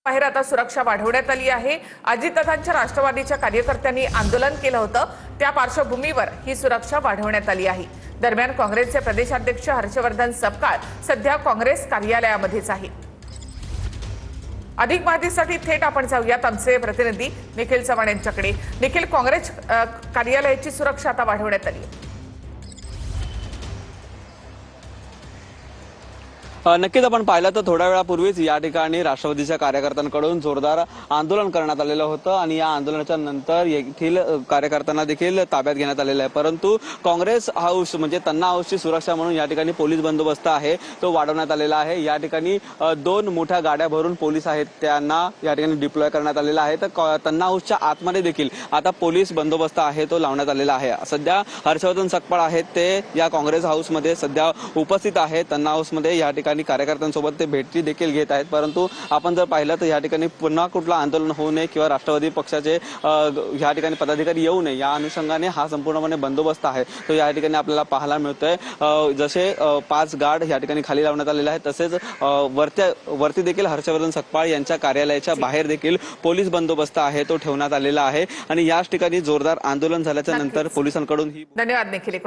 बाहेर आता सुरक्षा वाढवण्यात आली आहे। अजितदादांच्या राष्ट्रवादीच्या कार्यकर्त्यांनी आंदोलन केलं होतं, त्या पार्श्वभूमीवर ही सुरक्षा वाढवण्यात आली आहे। दरम्यान काँग्रेसचे प्रदेशाध्यक्ष हर्षवर्धन सपकाळ सध्या काँग्रेस कार्यालयामध्येच आहेत। अधिक माहितीसाठी थेट आपण जाऊयात आमचे प्रतिनिधी निखिल चव्हाण यांच्याकडे। निखिल, काँग्रेस कार्यालयाची सुरक्षा आता वाढवण्यात आली आहे। नक्कीच आपण पाहिलं तर थोड्या वेळापूर्वीच या ठिकाणी राष्ट्रवादीच्या कार्यकर्त्यांकडून जोरदार आंदोलन करण्यात आलेलं होतं आणि या आंदोलनाच्या नंतर येथील कार्यकर्त्यांना देखील ताब्यात घेण्यात आलेलं आहे। परंतु काँग्रेस हाऊस म्हणजे तन्ना हाऊसची सुरक्षा म्हणून या ठिकाणी पोलीस बंदोबस्त आहे तो वाढवण्यात आलेला आहे। या ठिकाणी 2 मोठ्या गाड्या भरून पोलीस आहेत त्यांना या ठिकाणी डिप्लॉय करण्यात आलेला आहे। तर तन्ना हाऊसच्या आतमध्ये देखील आता पोलीस बंदोबस्त आहे तो लावण्यात आलेला आहे। सध्या हर्षवर्धन सपकाळ आहेत ते या काँग्रेस हाऊसमध्ये सध्या उपस्थित आहेत। तन्ना हाऊसमध्ये या ठिकाणी कार्यकर्त्यांसोबत ते भेटी देखील घेत आहेत। परंतु आपण जर पाहिलं तर या ठिकाणी पुन्हा कुठलं आंदोलन होऊ नये किंवा राष्ट्रवादी पक्षाचे या ठिकाणी पदाधिकारी येऊ नये या अनुषंगाने हा संपूर्णपणे बंदोबस्त आहे तो या ठिकाणी आपल्याला पाहायला मिळतोय। जसे 5 गार्ड या ठिकाणी खाली लावण्यात आलेले आहेत, तसेच वरती देखील हर्षवर्धन सपकाळ यांच्या कार्यालयाच्या बाहेर देखील पोलीस बंदोबस्त आहे तो ठेवण्यात आलेला आहे। आणि याच ठिकाणी जोरदार आंदोलन झाल्याच्या नंतर पोलिसांकडून ही धन्यवाद निखिल।